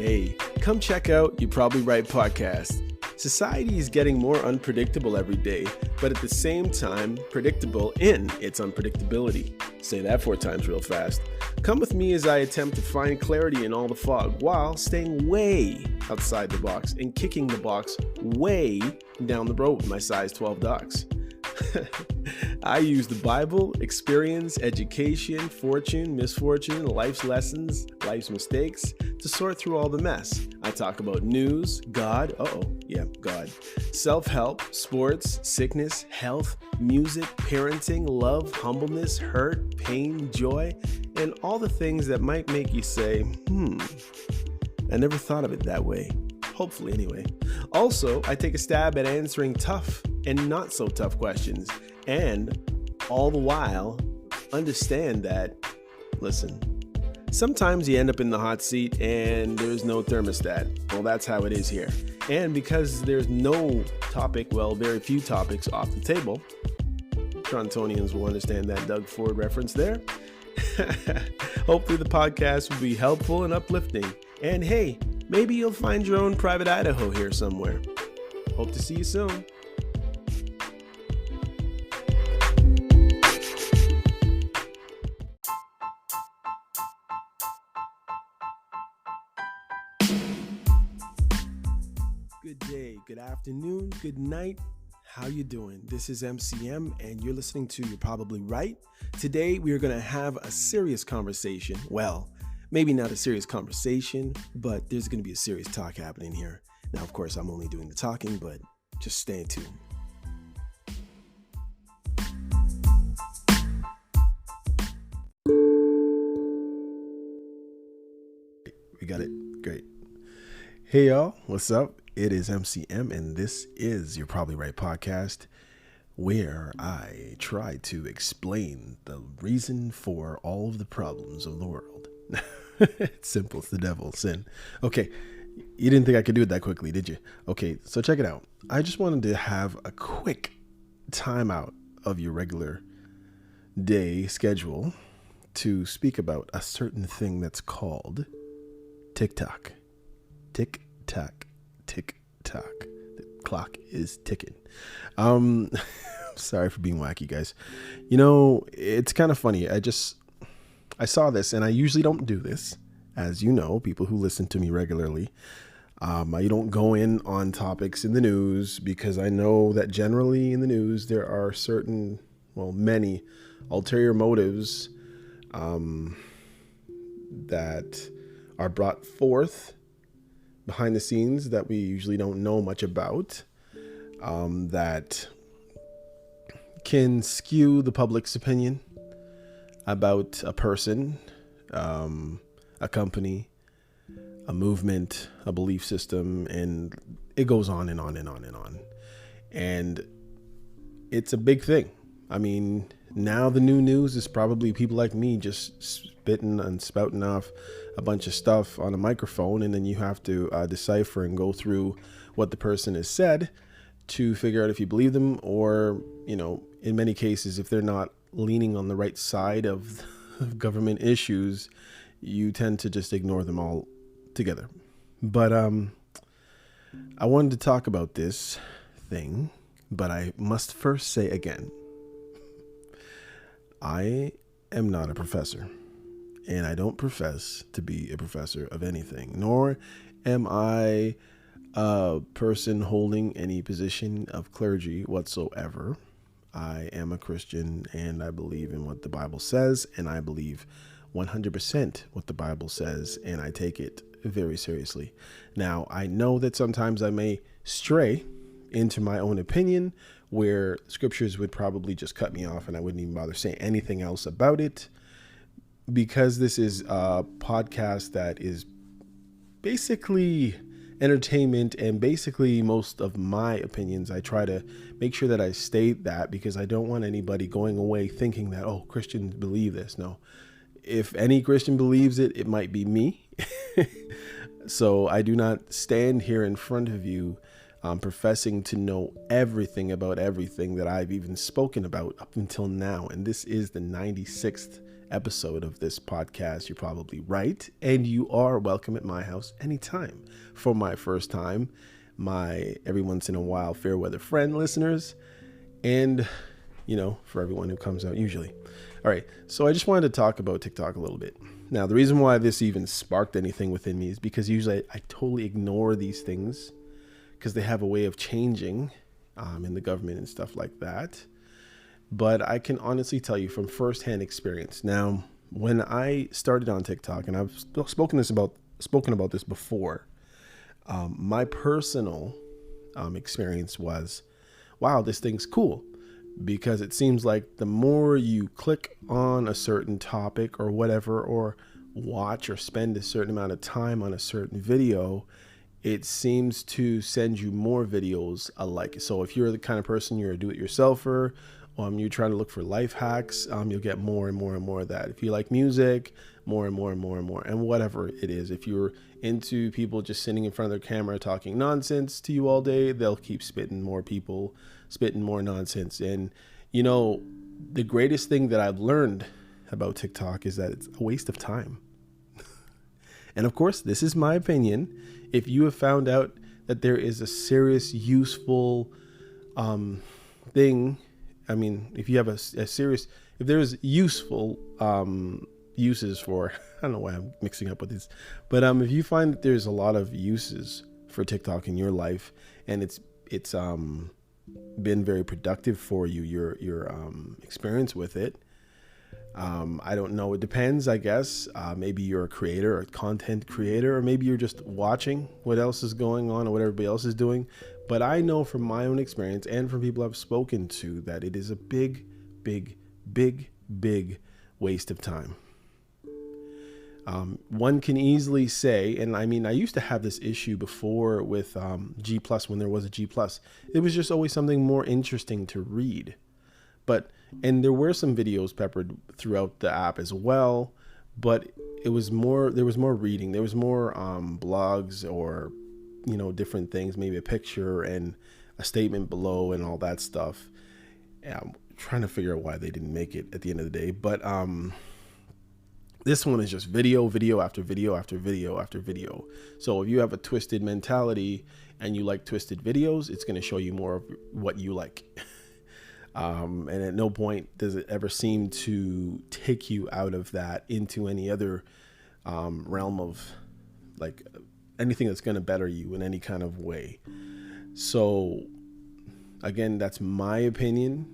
Hey, come check out You Probably Right podcast. Society is getting more unpredictable every day, but at the same time, predictable in its unpredictability. Say that 4 times real fast. Come with me as I attempt to find clarity in all the fog while staying way outside the box and kicking the box way down the road with my size 12 docs. I use the Bible, experience, education, fortune, misfortune, life's lessons, life's mistakes to sort through all the mess. I talk about news, God, God, self-help, sports, sickness, health, music, parenting, love, humbleness, hurt, pain, joy, and all the things that might make you say, I never thought of it that way. Hopefully anyway. Also, I take a stab at answering tough and not so tough questions, and all the while understand that, listen, sometimes you end up in the hot seat and there's no thermostat. Well, that's how it is here. And because there's no topic, very few topics off the table, Torontonians will understand that Doug Ford reference there. Hopefully the podcast will be helpful and uplifting. And hey, maybe you'll find your own private Idaho here somewhere. Hope to see you soon. Good day, good afternoon, good night. How you doing? This is MCM and you're listening to You're Probably Right. Today we are going to have a serious conversation. Well, maybe not a serious conversation, but there's going to be a serious talk happening here. Now, of course, I'm only doing the talking, but just stay tuned. We got it. Great. Hey, y'all. What's up? It is MCM, and this is You're Probably Right podcast, where I try to explain the reason for all of the problems of the world. It's simple. It's the devil's sin. Okay. You didn't think I could do it that quickly, did you? Okay. So check it out. I just wanted to have a quick timeout of your regular day schedule to speak about a certain thing that's called TiK Tok. TiK Tok. TiK Tok. The clock is ticking. Sorry for being wacky, guys. You know, it's kind of funny. I saw this, and I usually don't do this, as you know, people who listen to me regularly. I don't go in on topics in the news because I know that generally in the news there are many ulterior motives that are brought forth behind the scenes that we usually don't know much about, that can skew the public's opinion about a person, a company, a movement, a belief system, and it goes on and on and on and on. And it's a big thing. I mean, now the new news is probably people like me just spitting and spouting off a bunch of stuff on a microphone, and then you have to decipher and go through what the person has said to figure out if you believe them, or, in many cases, if they're not leaning on the right side of government issues, you tend to just ignore them all together. But I wanted to talk about this thing, but I must first say again, I am not a professor, and I don't profess to be a professor of anything, nor am I a person holding any position of clergy whatsoever. I am a Christian, and I believe in what the Bible says, and I believe 100% what the Bible says, and I take it very seriously. Now, I know that sometimes I may stray into my own opinion, where scriptures would probably just cut me off and I wouldn't even bother saying anything else about it, because this is a podcast that is basically entertainment, and basically most of my opinions, I try to make sure that I state that, because I don't want anybody going away thinking that, oh, Christians believe this. No, if any Christian believes it, it might be me. So I do not stand here in front of you professing to know everything about everything that I've even spoken about up until now. And this is the 96th episode of this podcast, you're probably right. And you are welcome at my house anytime. For my first time, my every once in a while fair weather friend listeners, and, for everyone who comes out usually. All right, so I just wanted to talk about TiK Tok a little bit. Now, the reason why this even sparked anything within me is because usually I totally ignore these things because they have a way of changing in the government and stuff like that. But I can honestly tell you from firsthand experience. Now, when I started on TikTok, and I've spoken about this before, my personal experience was, wow, this thing's cool. Because it seems like the more you click on a certain topic or whatever, or watch or spend a certain amount of time on a certain video, it seems to send you more videos alike. So if you're the kind of person, you're a do-it-yourselfer, you're trying to look for life hacks, you'll get more and more and more of that. If you like music, more and more and more and more, and whatever it is. If you're into people just sitting in front of their camera talking nonsense to you all day, they'll keep spitting more nonsense. And, the greatest thing that I've learned about TikTok is that it's a waste of time. And of course, this is my opinion. If you have found out that there is a serious, useful thing, if you have if there's useful uses for, I don't know why I'm mixing up with this, but if you find that there's a lot of uses for TikTok in your life, and it's been very productive for you, your experience with it, I don't know, it depends, I guess. Maybe you're a creator or a content creator, or maybe you're just watching what else is going on or what everybody else is doing. But I know from my own experience and from people I've spoken to that it is a big, big, big, big waste of time. One can easily say, and I used to have this issue before with G+, when there was a G+. It was just always something more interesting to read. And there were some videos peppered throughout the app as well, but there was more reading. There was more blogs or, different things, maybe a picture and a statement below and all that stuff. Yeah, I'm trying to figure out why they didn't make it at the end of the day. But this one is just video after video after video after video. So if you have a twisted mentality and you like twisted videos, it's going to show you more of what you like. And at no point does it ever seem to take you out of that into any other realm of like anything that's going to better you in any kind of way. So again, that's my opinion,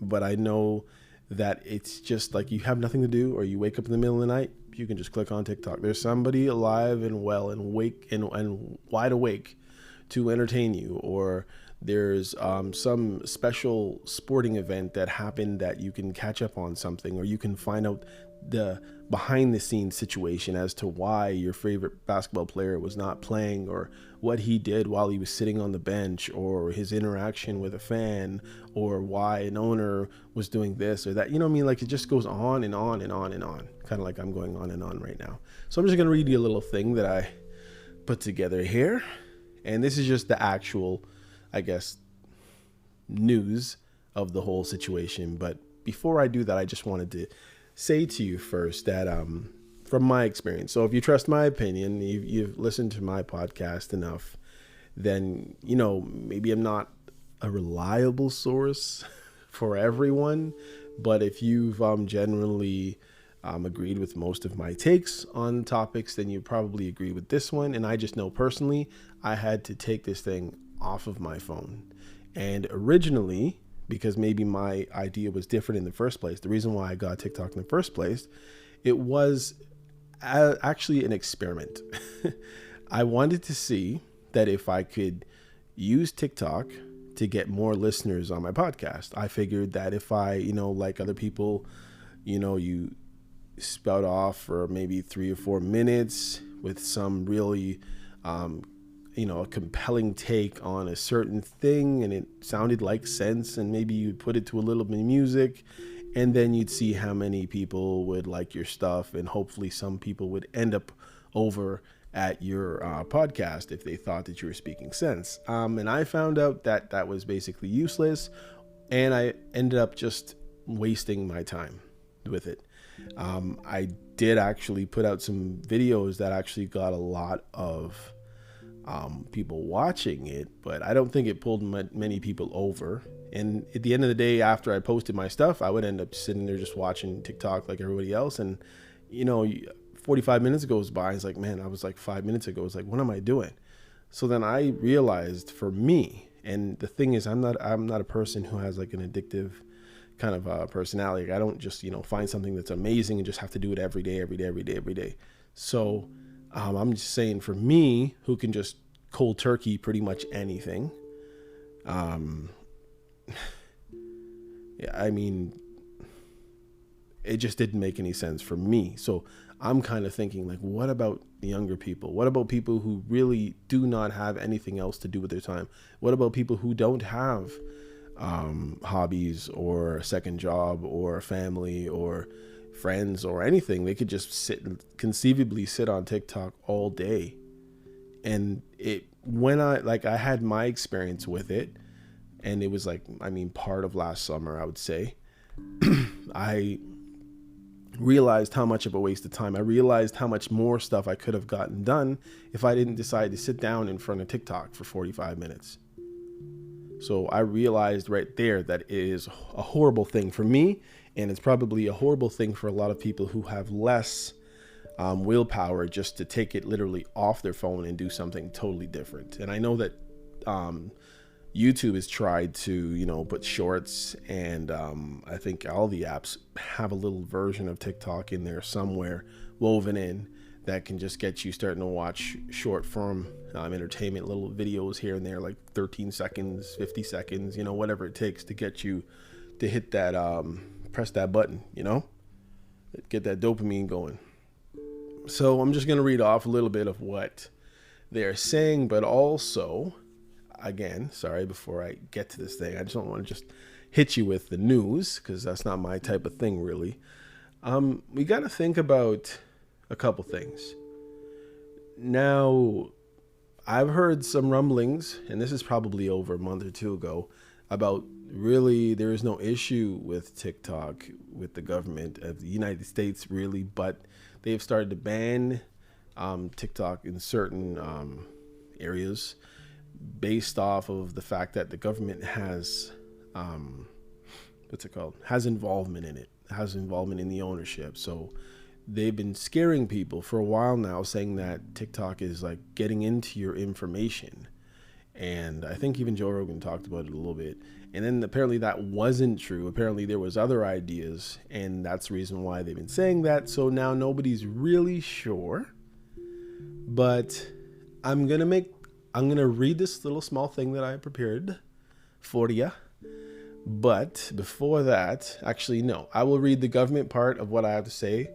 but I know that it's just like you have nothing to do, or you wake up in the middle of the night, you can just click on TikTok. There's somebody alive and well and wake and wide awake to entertain you, or there's some special sporting event that happened that you can catch up on something, or you can find out the behind the scenes situation as to why your favorite basketball player was not playing, or what he did while he was sitting on the bench, or his interaction with a fan, or why an owner was doing this or that. Like it just goes on and on and on and on, kind of like I'm going on and on right now. So I'm just going to read you a little thing that I put together here. And this is just the actual, I guess, news of the whole situation. But before I do that, I just wanted to say to you first that from my experience, so if you trust my opinion, you've listened to my podcast enough, then, maybe I'm not a reliable source for everyone, but if you've generally agreed with most of my takes on topics, then you probably agree with this one. And I just know personally, I had to take this thing off of my phone. And originally, because maybe my idea was different in the first place, the reason why I got TikTok in the first place, it was actually an experiment. I wanted to see that if I could use TikTok to get more listeners on my podcast. I figured that if I, like other people, you spout off for maybe 3 or 4 minutes with some really, a compelling take on a certain thing, and it sounded like sense, and maybe you put it to a little bit of music, and then you'd see how many people would like your stuff, and hopefully some people would end up over at your podcast if they thought that you were speaking sense. And I found out that that was basically useless, and I ended up just wasting my time with it. I did actually put out some videos that actually got a lot of people watching it, but I don't think it pulled many people over. And at the end of the day, after I posted my stuff, I would end up sitting there just watching TikTok like everybody else. And, 45 minutes goes by. It's like, man, I was like 5 minutes ago. It's like, what am I doing? So then I realized for me, and the thing is, I'm not a person who has like an addictive kind of personality. I don't just, find something that's amazing and just have to do it every day. So I'm just saying, for me, who can just cold turkey pretty much anything. Yeah, I mean, it just didn't make any sense for me. So I'm kind of thinking, like, what about the younger people? What about people who really do not have anything else to do with their time? What about people who don't have hobbies or a second job or a family or friends or anything? They could just conceivably sit on TikTok all day. And I had my experience with it, and it was like, part of last summer, I would say. I realized how much of a waste of time. I realized how much more stuff I could have gotten done if I didn't decide to sit down in front of TikTok for 45 minutes. So I realized right there that it is a horrible thing for me, and it's probably a horrible thing for a lot of people who have less willpower just to take it literally off their phone and do something totally different. And I know that YouTube has tried to, put shorts, and I think all the apps have a little version of TikTok in there somewhere woven in that can just get you starting to watch short form entertainment, little videos here and there, like 13 seconds, 50 seconds, whatever it takes to get you to hit that, press that button, get that dopamine going. So I'm just going to read off a little bit of what they're saying, but also, again, sorry, before I get to this thing, I just don't want to just hit you with the news, because that's not my type of thing, really. We got to think about a couple things. Now, I've heard some rumblings, and this is probably over a month or two ago, about really there is no issue with TikTok with the government of the United States, really, but they've started to ban TikTok in certain areas based off of the fact that the government has has involvement in it, has involvement in the ownership. So they've been scaring people for a while now, saying that TikTok is like getting into your information. And I think even Joe Rogan talked about it a little bit. And then apparently that wasn't true. Apparently there was other ideas, and that's the reason why they've been saying that. So now nobody's really sure. But I'm gonna read this little small thing that I prepared for you. But before that, actually, no, I will read the government part of what I have to say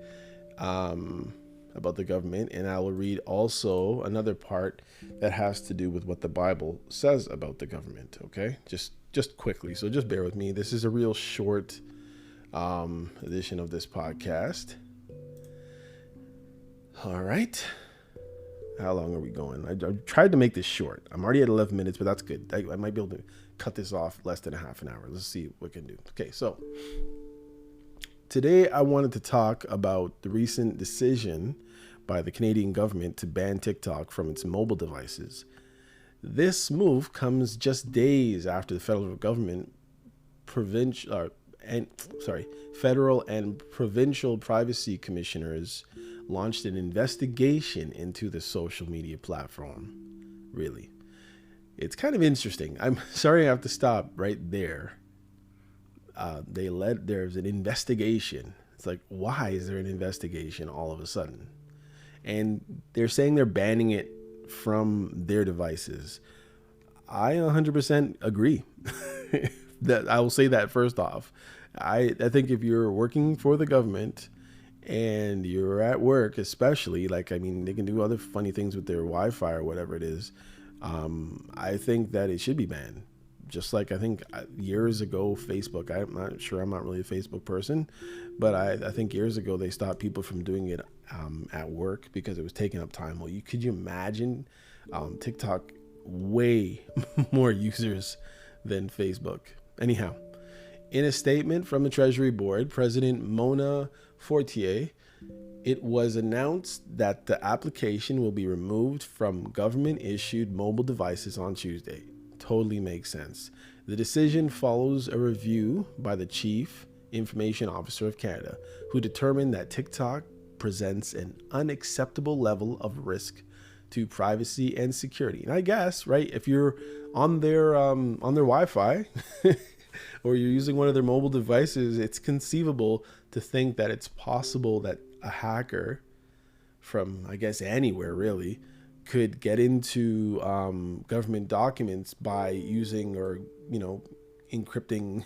about the government, and I will read also another part that has to do with what the Bible says about the government. Okay, just quickly, so just bear with me. This is a real short edition of this podcast. All right, how long are we going? I tried to make this short. I'm already at 11 minutes, but that's good. I might be able to cut this off less than a half an hour. Let's see what we can do. Okay, so today I wanted to talk about the recent decision by the Canadian government to ban TikTok from its mobile devices. This move comes just days after the federal government, federal and provincial privacy commissioners launched an investigation into the social media platform. Really, it's kind of interesting. I'm sorry I have to stop right there. There's an investigation. It's like, why is there an investigation all of a sudden? And they're saying they're banning it from their devices. I 100% agree. That I will say that first off. I think if you're working for the government and you're at work, especially, they can do other funny things with their Wi-Fi or whatever it is. I think that it should be banned. Just like I think years ago, Facebook, I'm not sure, I'm not really a Facebook person, but I think years ago they stopped people from doing it at work because it was taking up time. Well, could you imagine TikTok way more users than Facebook? Anyhow, in a statement from the Treasury Board, President Mona Fortier, it was announced that the application will be removed from government-issued mobile devices on Tuesday. Totally makes sense. The decision follows a review by the Chief Information Officer of Canada, who determined that TiK Tok presents an unacceptable level of risk to privacy and security. And I guess, right, if you're on their Wi-Fi or you're using one of their mobile devices, it's conceivable to think that it's possible that a hacker from, I guess, anywhere really could get into government documents by using or, encrypting,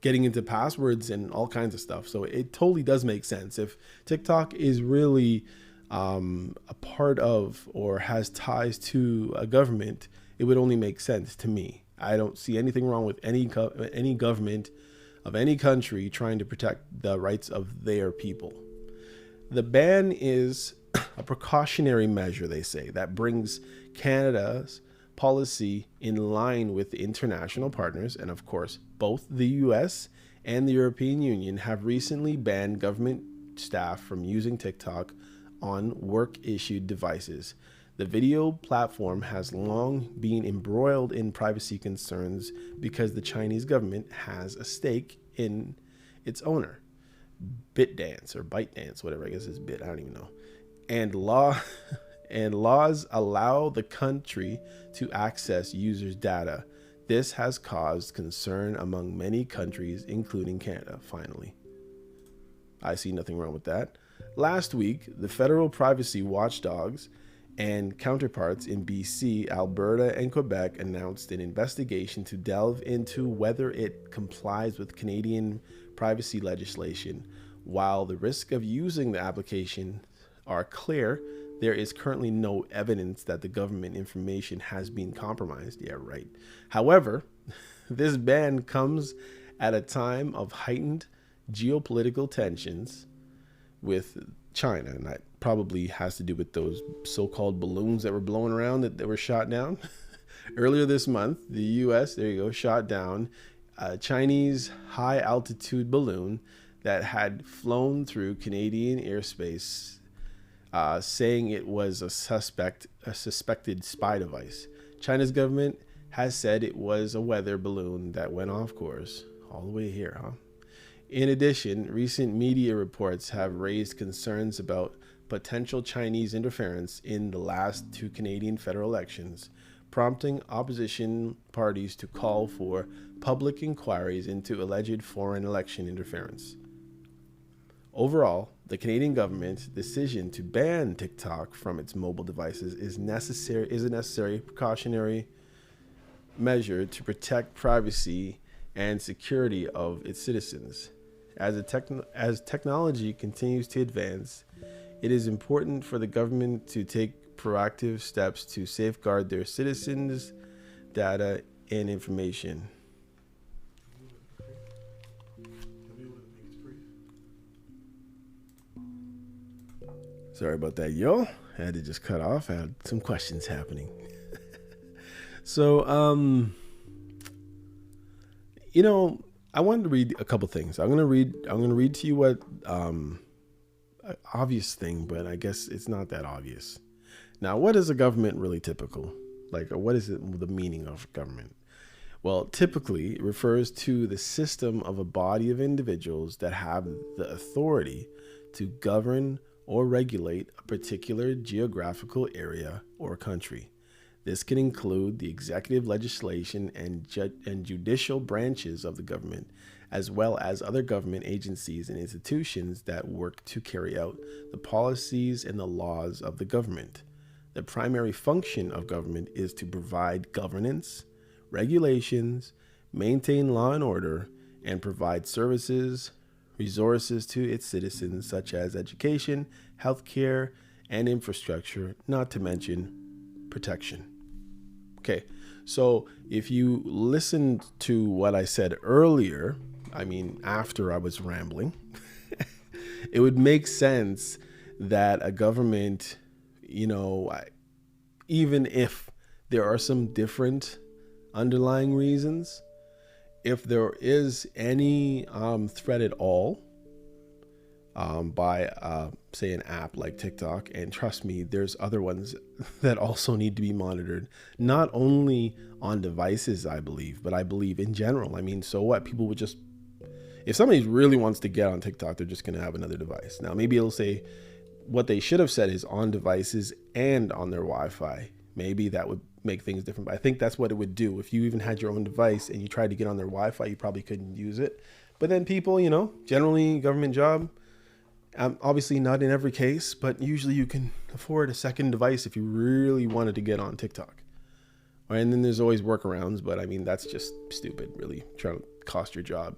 getting into passwords and all kinds of stuff. So it totally does make sense. If TiK Tok is really a part of or has ties to a government, it would only make sense to me. I don't see anything wrong with any government of any country trying to protect the rights of their people. The ban is a precautionary measure, they say, that brings Canada's policy in line with international partners. And of course, both the US and the European Union have recently banned government staff from using TiK Tok on work-issued devices. The video platform has long been embroiled in privacy concerns because the Chinese government has a stake in its owner, ByteDance or ByteDance, whatever, I guess it's Bit, I don't even know. And laws allow the country to access users' data. This has caused concern among many countries, including Canada, finally. I see nothing wrong with that. Last week, the federal privacy watchdogs and counterparts in BC, Alberta, and Quebec announced an investigation to delve into whether it complies with Canadian privacy legislation. While the risk of using the application are clear, there is currently no evidence that the government information has been compromised. Yeah, right. However, this ban comes at a time of heightened geopolitical tensions with China, and that probably has to do with those so-called balloons that were blown around that were shot down. Earlier this month, the US, shot down a Chinese high-altitude balloon that had flown through Canadian airspace, saying it was a suspected spy device. China's government has said it was a weather balloon that went off course. All the way here, huh? In addition, recent media reports have raised concerns about potential Chinese interference in the last two Canadian federal elections, prompting opposition parties to call for public inquiries into alleged foreign election interference. Overall, the Canadian government's decision to ban TiK Tok from its mobile devices is a necessary precautionary measure to protect privacy and security of its citizens. As technology continues to advance, it is important for the government to take proactive steps to safeguard their citizens' data and information. Sorry about that, yo. I had to just cut off. I had some questions happening. So, I wanted to read a couple things. I'm gonna read to you what obvious thing, but I guess it's not that obvious. Now, what is a government really typical? Like, what is the meaning of government? Well, typically it refers to the system of a body of individuals that have the authority to govern or regulate a particular geographical area or country. This can include the executive, legislation, and judicial branches of the government, as well as other government agencies and institutions that work to carry out the policies and the laws of the government. The primary function of government is to provide governance, regulations, maintain law and order, and provide services, resources to its citizens, such as education, healthcare, and infrastructure, not to mention protection. Okay, so if you listened to what I said earlier, after I was rambling, it would make sense that a government, even if there are some different underlying reasons, if there is any threat at all, by, say, an app like TikTok. And trust me, there's other ones that also need to be monitored, not only on devices, I believe, but I believe in general. I mean, so what? People would just, if somebody really wants to get on TikTok, they're just going to have another device. Now, maybe it'll say what they should have said is on devices and on their Wi-Fi. Maybe that would make things different. But I think that's what it would do. If you even had your own device and you tried to get on their Wi-Fi, you probably couldn't use it. But then people, generally government job, obviously not in every case, but usually you can afford a second device if you really wanted to get on TikTok. And then there's always workarounds, but I mean, that's just stupid, really, trying to cost your job.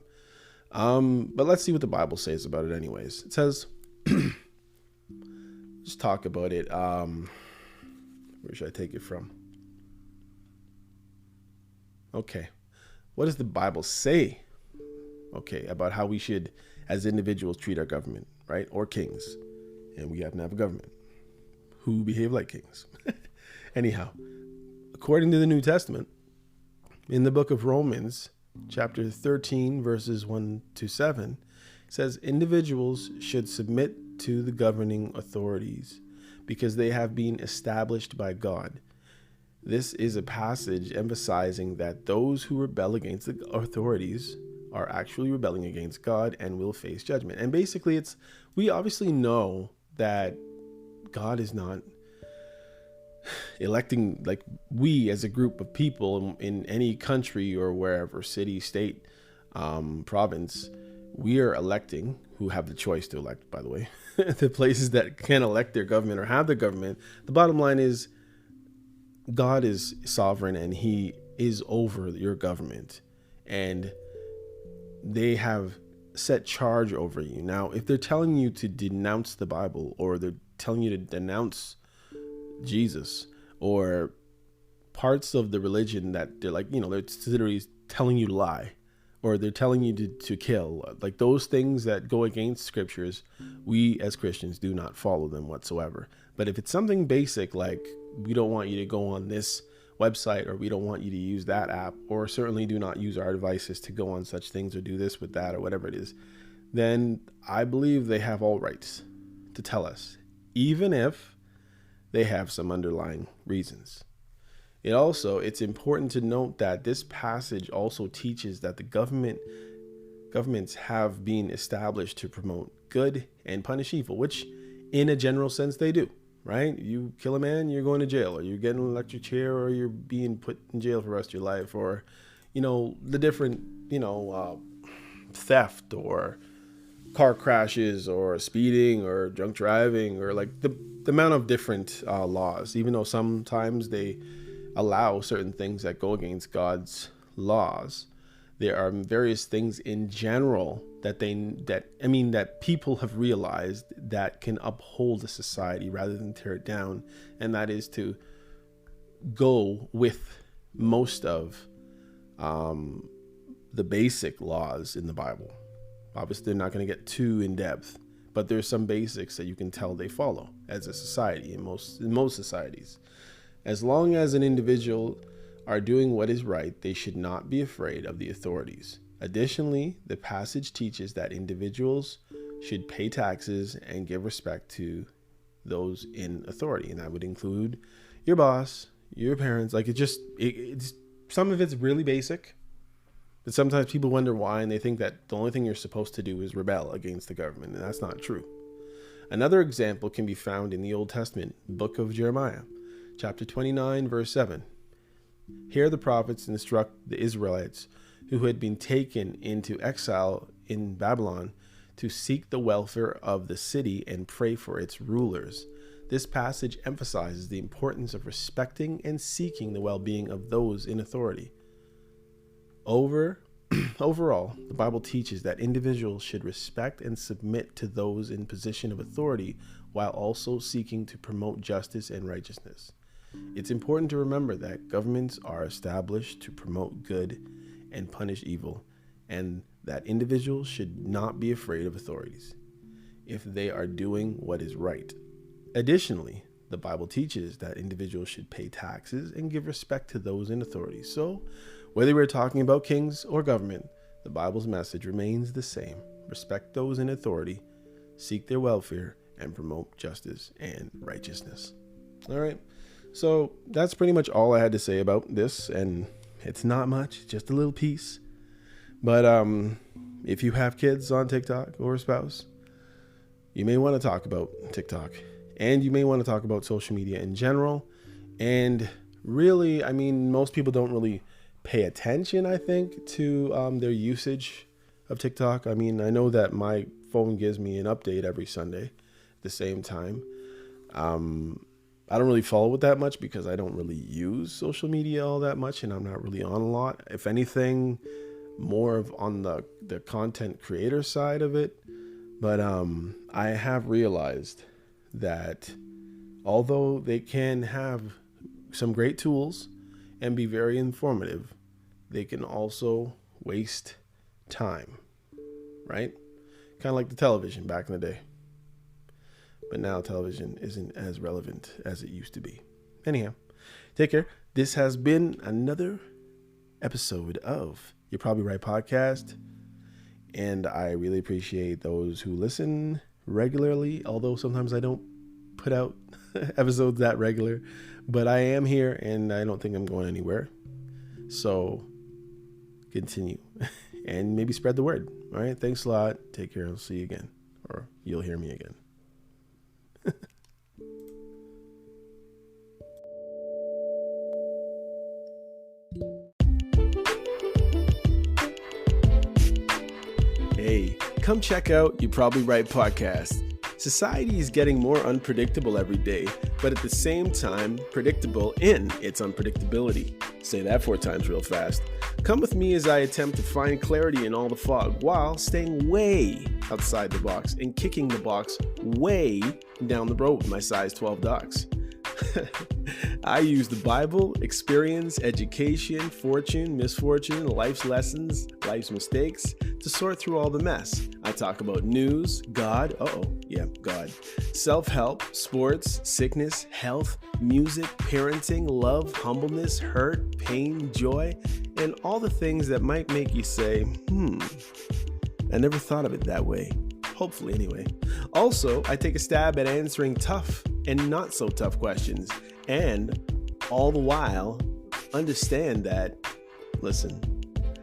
But let's see what the Bible says about it anyways. It says, just talk about it. Where should I take it from? Okay. What does the Bible say? Okay, about how we should, as individuals, treat our government, right? Or kings. And we happen to have a government who behave like kings. Anyhow, according to the New Testament, in the book of Romans, chapter 13, verses 1-7, it says individuals should submit to the governing authorities because they have been established by God. This is a passage emphasizing that those who rebel against the authorities are actually rebelling against God and will face judgment. And basically, we obviously know that God is not electing, like we as a group of people in any country or wherever, city, state, province, we are electing, who have the choice to elect, by the way, the places that can elect their government or have their government. The bottom line is God is sovereign and he is over your government, and they have set charge over you. Now, if they're telling you to denounce the Bible, or they're telling you to denounce Jesus, or parts of the religion that they're like, they're literally telling you to lie, or they're telling you to kill, like those things that go against scriptures, we as Christians do not follow them whatsoever. But if it's something basic, like we don't want you to go on this website, or we don't want you to use that app, or certainly do not use our devices to go on such things, or do this with that, or whatever it is, then I believe they have all rights to tell us, even if they have some underlying reasons. It's important to note that this passage also teaches that the governments have been established to promote good and punish evil, which in a general sense they do, right? You kill a man, you're going to jail, or you're getting an electric chair, or you're being put in jail for the rest of your life, or, the different, theft or car crashes or speeding or drunk driving, or like the amount of different laws, even though sometimes they allow certain things that go against God's laws. There are various things in general that people have realized that can uphold a society rather than tear it down. And that is to go with most of the basic laws in the Bible. Obviously, they're not going to get too in depth, but there's some basics that you can tell they follow as a society in most societies. As long as an individual are doing what is right, they should not be afraid of the authorities. Additionally, the passage teaches that individuals should pay taxes and give respect to those in authority. And that would include your boss, your parents. Like it's some of it's really basic, but sometimes people wonder why, and they think that the only thing you're supposed to do is rebel against the government. And that's not true. Another example can be found in the Old Testament, book of Jeremiah, chapter 29, verse 7. Here the prophets instruct the Israelites who had been taken into exile in Babylon to seek the welfare of the city and pray for its rulers. This passage emphasizes the importance of respecting and seeking the well-being of those in authority. Overall, the Bible teaches that individuals should respect and submit to those in position of authority while also seeking to promote justice and righteousness. It's important to remember that governments are established to promote good and punish evil, and that individuals should not be afraid of authorities if they are doing what is right. Additionally, the Bible teaches that individuals should pay taxes and give respect to those in authority. So, whether we're talking about kings or government, the Bible's message remains the same. Respect those in authority seek their welfare, and promote justice and righteousness. All right. So that's pretty much all I had to say about this. And it's not much, just a little piece. But if you have kids on TikTok or a spouse, you may want to talk about TikTok. And you may want to talk about social media in general. And really, I mean, most people don't really pay attention, I think, to their usage of TikTok. I mean, I know that my phone gives me an update every Sunday at the same time. I don't really follow it that much because I don't really use social media all that much, and I'm not really on a lot. If anything, more of on the content creator side of it. But I have realized that although they can have some great tools and be very informative, they can also waste time, right? Kind of like the television back in the day. But now television isn't as relevant as it used to be. Anyhow, take care. This has been another episode of You're Probably Right podcast. And I really appreciate those who listen regularly, although sometimes I don't put out episodes that regular. But I am here and I don't think I'm going anywhere. So continue and maybe spread the word. All right. Thanks a lot. Take care. I'll see you again, or you'll hear me again. Hey, come check out You Probably Right podcast. Society is getting more unpredictable every day, but at the same time, predictable in its unpredictability. Say that 4 times real fast. Come with me as I attempt to find clarity in all the fog while staying way outside the box and kicking the box way down the road with my size 12 dogs. I use the Bible, experience, education, fortune, misfortune, life's lessons, life's mistakes to sort through all the mess. I talk about news, God, God, self-help, sports, sickness, health, music, parenting, love, humbleness, hurt, pain, joy, and all the things that might make you say, I never thought of it that way. Hopefully, anyway. Also, I take a stab at answering tough and not so tough questions, and all the while understand that, listen,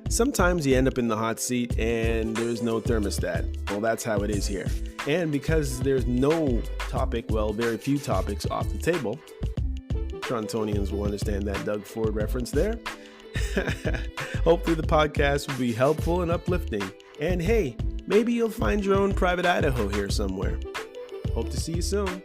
sometimes you end up in the hot seat and there's no thermostat. Well, that's how it is here. And because there's no topic, very few topics off the table, Torontonians will understand that Doug Ford reference there. Hopefully the podcast will be helpful and uplifting. And hey, maybe you'll find your own private Idaho here somewhere. Hope to see you soon.